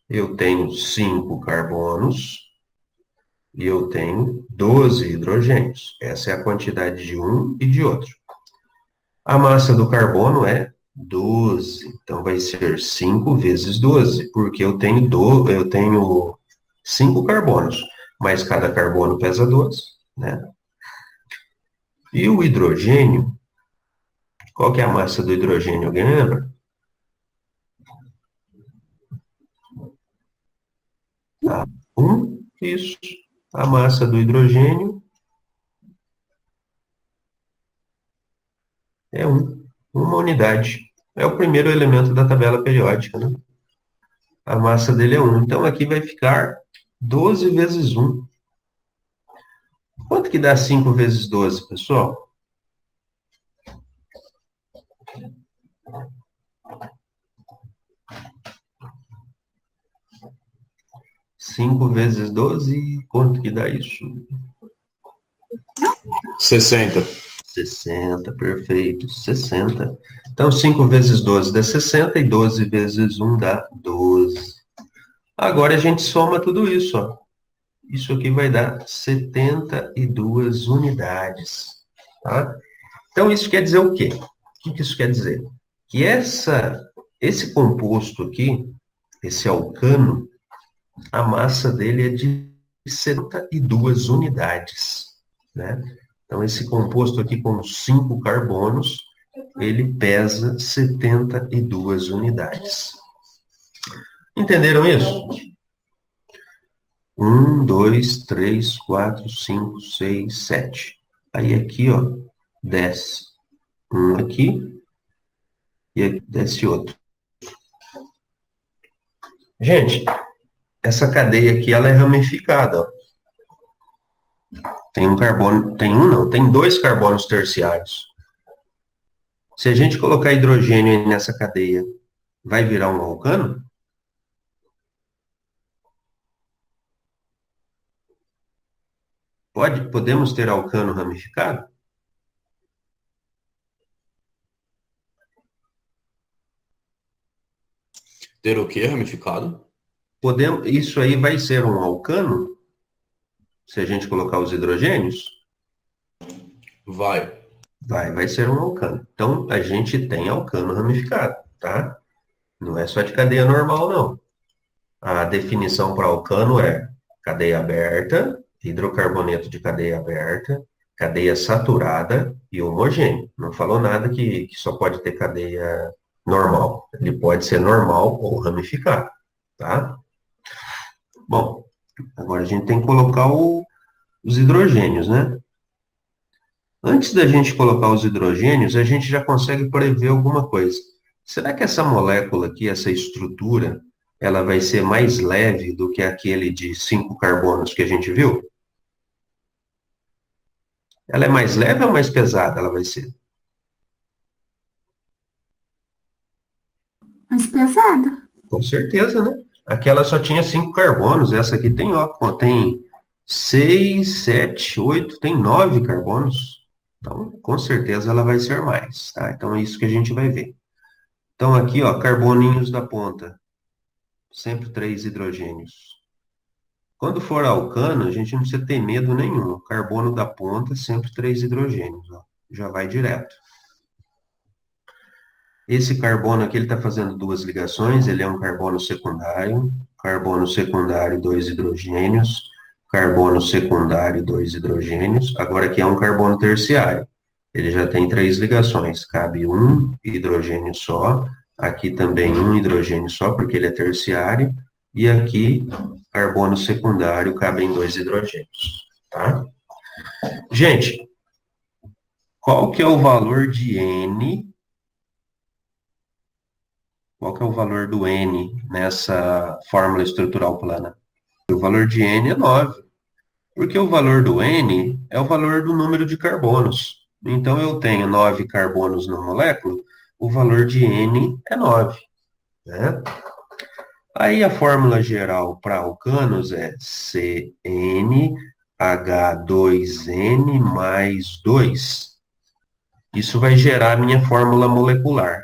Eu tenho 5 carbonos e eu tenho 12 hidrogênios. Essa é a quantidade de um e de outro. A massa do carbono é 12. Então, vai ser 5 vezes 12, porque eu tenho 5 carbonos, mas cada carbono pesa 12, né? E o hidrogênio, qual que é a massa do hidrogênio? Alguém lembra? Ah, 1, isso. A massa do hidrogênio é 1, uma unidade. É o primeiro elemento da tabela periódica, né? A massa dele é 1. Então, aqui vai ficar 12 vezes 1. Quanto que dá 5 vezes 12, pessoal? 5 vezes 12, quanto que dá isso? 60. 60, perfeito, 60. Então, 5 vezes 12 dá 60 e 12 vezes 1 dá 12. Agora a gente soma tudo isso, ó. Isso aqui vai dar 72 unidades, tá? Então, isso quer dizer o quê? O que isso quer dizer? Que esse composto aqui, esse alcano, a massa dele é de 72 unidades, né? Então, esse composto aqui com 5 carbonos, ele pesa 72 unidades. Entenderam isso? 1, 2, 3, 4, 5, 6, 7. Aí aqui, ó, desce um aqui e aqui desce outro. Gente, essa cadeia aqui, ela é ramificada, ó. Tem um carbono, tem um não, tem 2 carbonos terciários. Se a gente colocar hidrogênio nessa cadeia, vai virar um alcano? Podemos ter alcano ramificado? Ter o quê? Ramificado? Isso aí vai ser um alcano, se a gente colocar os hidrogênios? Vai. Vai ser um alcano. Então, a gente tem alcano ramificado, tá? Não é só de cadeia normal, não. A definição para alcano é cadeia aberta, hidrocarboneto de cadeia aberta, cadeia saturada e homogêneo. Não falou nada que só pode ter cadeia normal. Ele pode ser normal ou ramificado, tá? Bom, agora a gente tem que colocar os hidrogênios, né? Antes da gente colocar os hidrogênios, a gente já consegue prever alguma coisa. Será que essa molécula aqui, essa estrutura, ela vai ser mais leve do que aquele de 5 carbonos que a gente viu? Ela é mais leve ou mais pesada ela vai ser? Mais pesada. Com certeza, né? Aquela só tinha 5 carbonos, essa aqui tem, ó, tem 6, 7, 8, tem 9 carbonos. Então, com certeza ela vai ser mais, tá? Então é isso que a gente vai ver. Então aqui, ó, carboninhos da ponta, sempre 3 hidrogênios. Quando for alcano, a gente não precisa ter medo nenhum. O carbono da ponta, sempre 3 hidrogênios, ó. Já vai direto. Esse carbono aqui, ele está fazendo 2 ligações, ele é um carbono secundário, 2 hidrogênios, carbono secundário, 2 hidrogênios. Agora aqui é um carbono terciário. Ele já tem 3 ligações, cabe um hidrogênio só, aqui também um hidrogênio só, porque ele é terciário, e aqui, carbono secundário, cabem 2 hidrogênios, tá? Gente, qual que é o valor de N Qual que é o valor do N nessa fórmula estrutural plana? O valor de N é 9, porque o valor do N é o valor do número de carbonos. Então, eu tenho 9 carbonos na molécula, o valor de N é 9, né? Aí a fórmula geral para alcanos é CnH2n mais 2. Isso vai gerar a minha fórmula molecular.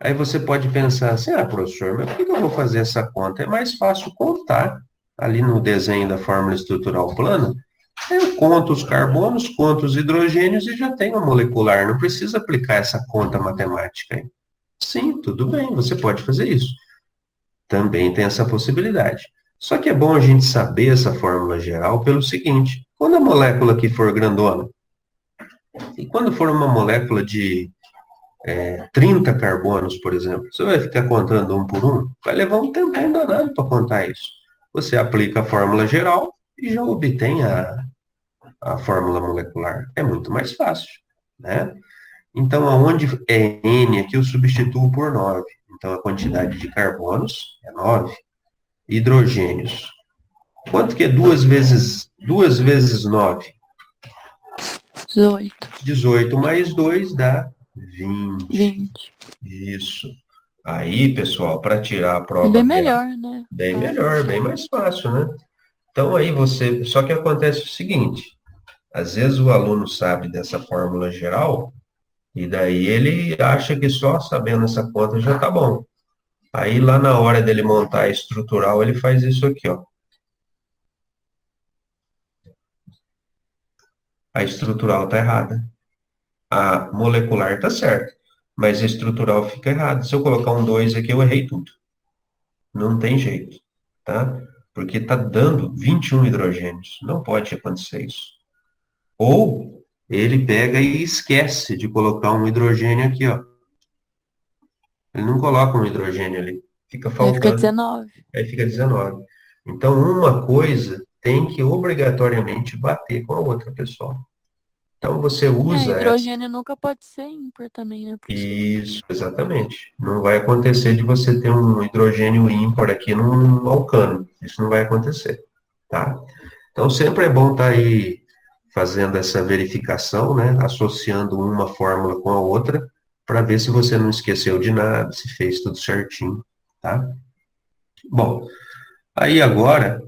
Aí você pode pensar assim, professor, mas por que eu vou fazer essa conta? É mais fácil contar ali no desenho da fórmula estrutural plana. Eu conto os carbonos, conto os hidrogênios e já tenho a molecular. Não precisa aplicar essa conta matemática aí. Sim, tudo bem, você pode fazer isso. Também tem essa possibilidade. Só que é bom a gente saber essa fórmula geral pelo seguinte: quando a molécula aqui for grandona, e quando for uma molécula de 30 carbonos, por exemplo, você vai ficar contando um por um? Vai levar um tempinho danado para contar isso. Você aplica a fórmula geral e já obtém a fórmula molecular. É muito mais fácil, né? Então, aonde é N aqui, eu substituo por 9. Então, a quantidade de carbonos é 9. Hidrogênios. Quanto que é 2 vezes 9? 18. 18 mais 2 dá 20. 20. Isso. Aí, pessoal, para tirar a É prova bem melhor, né? bem melhor, bem mais fácil, né? Então aí você, só que acontece o seguinte, às vezes o aluno sabe dessa fórmula geral e daí ele acha que só sabendo essa conta já tá bom. Aí lá na hora dele montar a estrutural, ele faz isso aqui, ó. A estrutural tá errada. A molecular tá certa, mas a estrutural fica errada. Se eu colocar um 2 aqui, eu errei tudo. Não tem jeito, tá? Porque tá dando 21 hidrogênios. Não pode acontecer isso. Ou ele pega e esquece de colocar um hidrogênio aqui, ó. Ele não coloca um hidrogênio ali. Fica Aí fica faltando. 19. Aí fica 19. Então, uma coisa tem que obrigatoriamente bater com a outra, pessoal. Então, você usa essa. Hidrogênio nunca pode ser ímpar também, né, professor? Isso, exatamente. Não vai acontecer de você ter um hidrogênio ímpar aqui num alcano. Isso não vai acontecer, tá? Então, sempre é bom estar aí fazendo essa verificação, né? Associando uma fórmula com a outra, para ver se você não esqueceu de nada, se fez tudo certinho, tá? Bom, aí agora,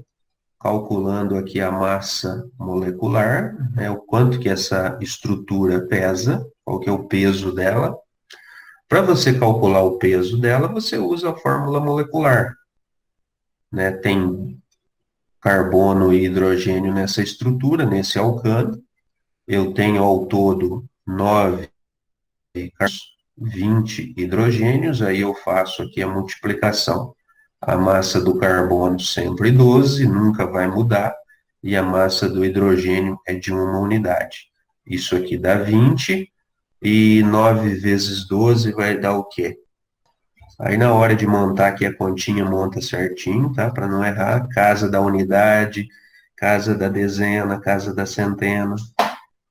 calculando aqui a massa molecular, né? O quanto que essa estrutura pesa, qual que é o peso dela. Para você calcular o peso dela, você usa a fórmula molecular, né? Tem carbono e hidrogênio nessa estrutura, nesse alcano. Eu tenho ao todo 9, 20 hidrogênios, aí eu faço aqui a multiplicação. A massa do carbono sempre 12, nunca vai mudar, e a massa do hidrogênio é de uma unidade. Isso aqui dá 20, e 9 vezes 12 vai dar o quê? Aí na hora de montar aqui a continha, monta certinho, tá? Para não errar. Casa da unidade, casa da dezena, casa da centena.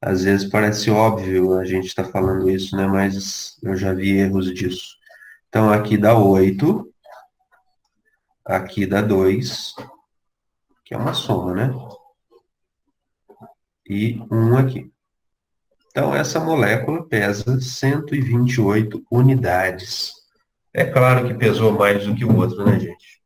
Às vezes parece óbvio a gente estar falando isso, né? Mas eu já vi erros disso. Então aqui dá 8, aqui dá 2, que é uma soma, né? E 1 aqui. Então essa molécula pesa 128 unidades. É claro que pesou mais do que o outro, né, gente?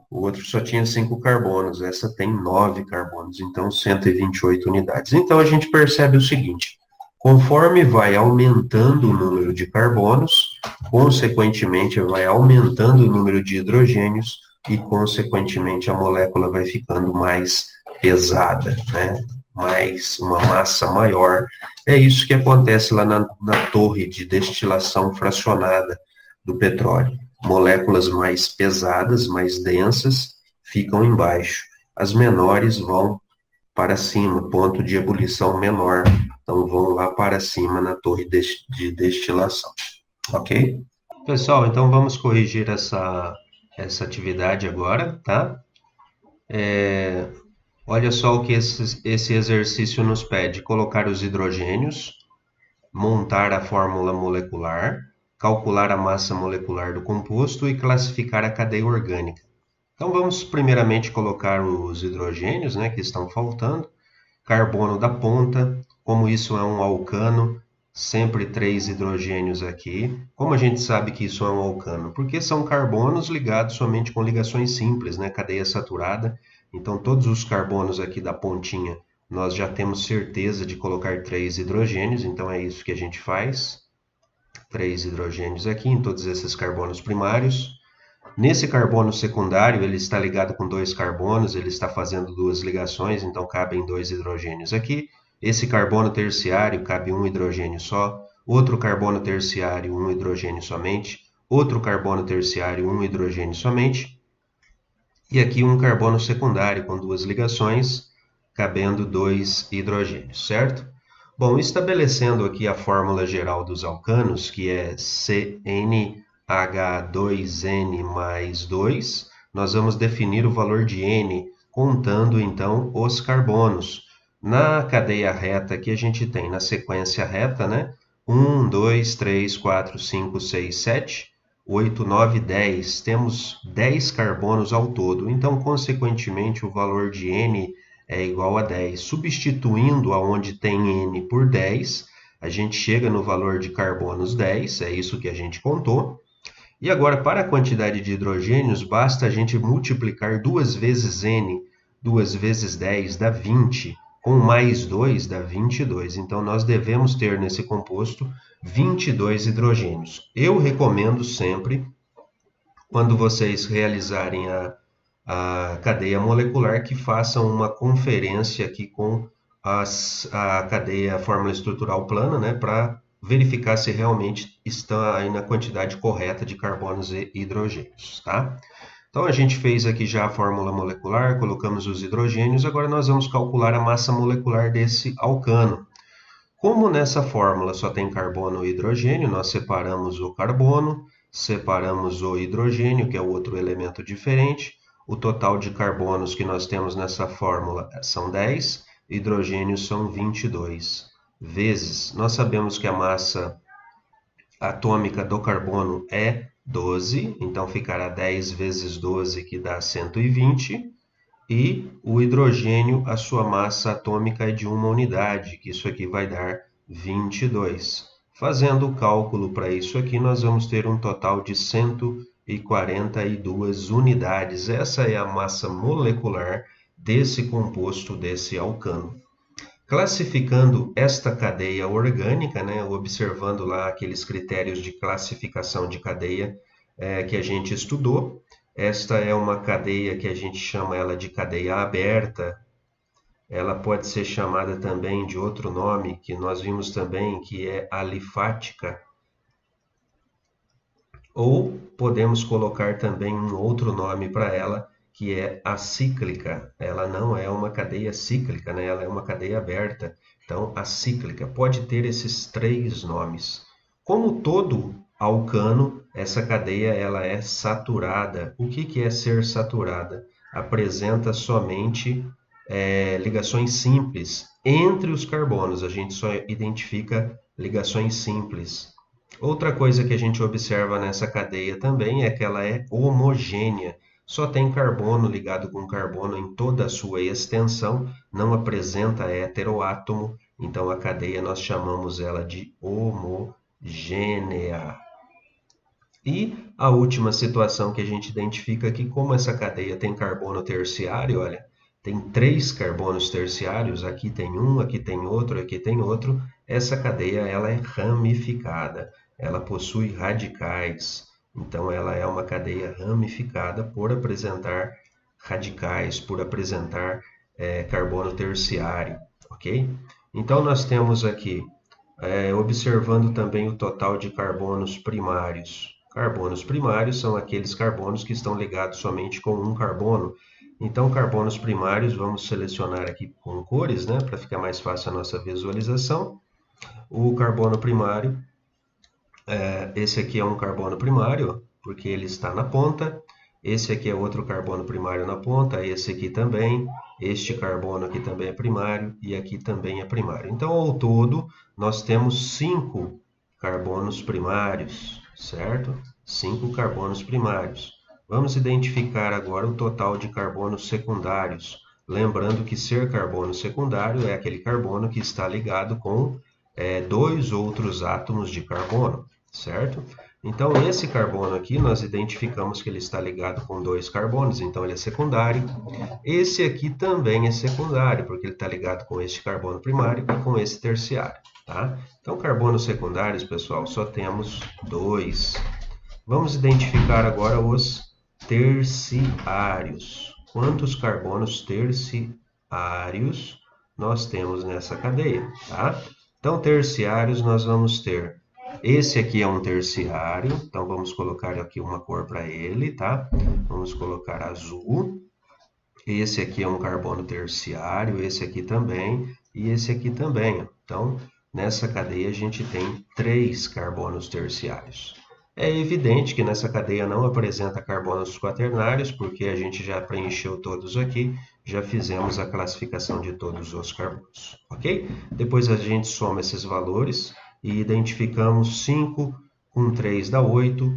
O outro só tinha 5 carbonos, essa tem 9 carbonos, então 128 unidades. Então a gente percebe o seguinte: conforme vai aumentando o número de carbonos, consequentemente vai aumentando o número de hidrogênios e, consequentemente, a molécula vai ficando mais pesada, né? Mais uma massa maior. É isso que acontece lá na torre de destilação fracionada do petróleo. Moléculas mais pesadas, mais densas, ficam embaixo. As menores vão para cima, ponto de ebulição menor. Então, vão lá para cima na torre de destilação. Ok? Pessoal, então vamos corrigir essa atividade agora, tá? Olha só o que esse exercício nos pede: colocar os hidrogênios, montar a fórmula molecular, calcular a massa molecular do composto e classificar a cadeia orgânica. Então vamos primeiramente colocar os hidrogênios, né, que estão faltando, carbono da ponta, como isso é um alcano, sempre 3 hidrogênios aqui. Como a gente sabe que isso é um alcano? Porque são carbonos ligados somente com ligações simples, né, cadeia saturada. Então todos os carbonos aqui da pontinha, nós já temos certeza de colocar 3 hidrogênios, então é isso que a gente faz. 3 hidrogênios aqui em todos esses carbonos primários. Nesse carbono secundário, ele está ligado com 2 carbonos, ele está fazendo 2 ligações, então cabem 2 hidrogênios aqui. Esse carbono terciário cabe 1 hidrogênio só. Outro carbono terciário, 1 hidrogênio somente. Outro carbono terciário, 1 hidrogênio somente. E aqui um carbono secundário com 2 ligações, cabendo 2 hidrogênios, certo? Bom, estabelecendo aqui a fórmula geral dos alcanos, que é CnH2n mais 2, nós vamos definir o valor de N, contando então os carbonos. Na cadeia reta aqui a gente tem, na sequência reta, né? 1, 2, 3, 4, 5, 6, 7, 8, 9, 10. Temos 10 carbonos ao todo, então, consequentemente, o valor de N é igual a 10. Substituindo aonde tem N por 10, a gente chega no valor de carbonos 10, é isso que a gente contou. E agora, para a quantidade de hidrogênios, basta a gente multiplicar 2 vezes N, 2 vezes 10 dá 20, com mais 2 dá 22. Então, nós devemos ter nesse composto 22 hidrogênios. Eu recomendo sempre, quando vocês realizarem a cadeia molecular, que façam uma conferência aqui com a cadeia fórmula estrutural plana, né, para verificar se realmente está aí na quantidade correta de carbonos e hidrogênios, tá? Então a gente fez aqui já a fórmula molecular, colocamos os hidrogênios, agora nós vamos calcular a massa molecular desse alcano. Como nessa fórmula só tem carbono e hidrogênio, nós separamos o carbono, separamos o hidrogênio, que é o outro elemento diferente. O total de carbonos que nós temos nessa fórmula são 10, hidrogênios são 22. Vezes, nós sabemos que a massa atômica do carbono é 12, então ficará 10 vezes 12, que dá 120. E o hidrogênio, a sua massa atômica é de 1 unidade, que isso aqui vai dar 22. Fazendo o cálculo para isso aqui, nós vamos ter um total de 142 unidades. Essa é a massa molecular desse composto, desse alcano. Classificando esta cadeia orgânica, né, observando lá aqueles critérios de classificação de cadeia que a gente estudou, esta é uma cadeia que a gente chama ela de cadeia aberta. Ela pode ser chamada também de outro nome, que nós vimos também, que é alifática. Ou podemos colocar também um outro nome para ela, que é acíclica. Ela não é uma cadeia cíclica, né? Ela é uma cadeia aberta. Então, acíclica pode ter esses 3 nomes. Como todo alcano, essa cadeia ela é saturada. O que é ser saturada? Apresenta somente ligações simples entre os carbonos. A gente só identifica ligações simples. Outra coisa que a gente observa nessa cadeia também é que ela é homogênea. Só tem carbono ligado com carbono em toda a sua extensão, não apresenta heteroátomo, então a cadeia nós chamamos ela de homogênea. E a última situação que a gente identifica aqui, como essa cadeia tem carbono terciário, olha, tem 3 carbonos terciários, aqui tem um, aqui tem outro, aqui tem outro, essa cadeia ela é ramificada, ela possui radicais. Então, ela é uma cadeia ramificada por apresentar radicais, por apresentar carbono terciário, ok? Então, nós temos aqui, observando também o total de carbonos primários. Carbonos primários são aqueles carbonos que estão ligados somente com um carbono. Então, carbonos primários, vamos selecionar aqui com cores, né, para ficar mais fácil a nossa visualização. O carbono primário, esse aqui é um carbono primário, porque ele está na ponta. Esse aqui é outro carbono primário na ponta, esse aqui também. Este carbono aqui também é primário e aqui também é primário. Então, ao todo, nós temos 5 carbonos primários. certo? 5 carbonos primários. Vamos identificar agora o total de carbonos secundários. Lembrando que ser carbono secundário é aquele carbono que está ligado com 2 outros átomos de carbono, certo? Então, esse carbono aqui, nós identificamos que ele está ligado com 2 carbonos, então ele é secundário. Esse aqui também é secundário, porque ele está ligado com este carbono primário e com esse terciário, tá? Então, carbonos secundários, pessoal, só temos 2. Vamos identificar agora os terciários. Quantos carbonos terciários nós temos nessa cadeia, tá? Então, terciários nós vamos ter. Esse aqui é um terciário, então vamos colocar aqui uma cor para ele, tá? Vamos colocar azul. Esse aqui é um carbono terciário, esse aqui também e esse aqui também. Então, nessa cadeia a gente tem 3 carbonos terciários. É evidente que nessa cadeia não apresenta carbonos quaternários, porque a gente já preencheu todos aqui, já fizemos a classificação de todos os carbonos, ok? Depois a gente soma esses valores e identificamos 5 com 3 dá 8,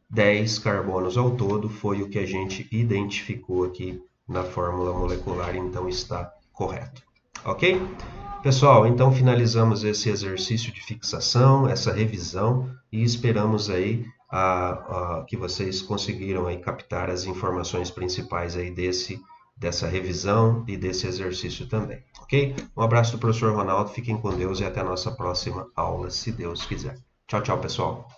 10 carbonos ao todo, foi o que a gente identificou aqui na fórmula molecular, então está correto, ok? Pessoal, então finalizamos esse exercício de fixação, essa revisão, e esperamos aí que vocês conseguiram aí captar as informações principais aí dessa revisão e desse exercício também, ok? Um abraço do professor Ronaldo, fiquem com Deus e até a nossa próxima aula, se Deus quiser. Tchau, tchau, pessoal!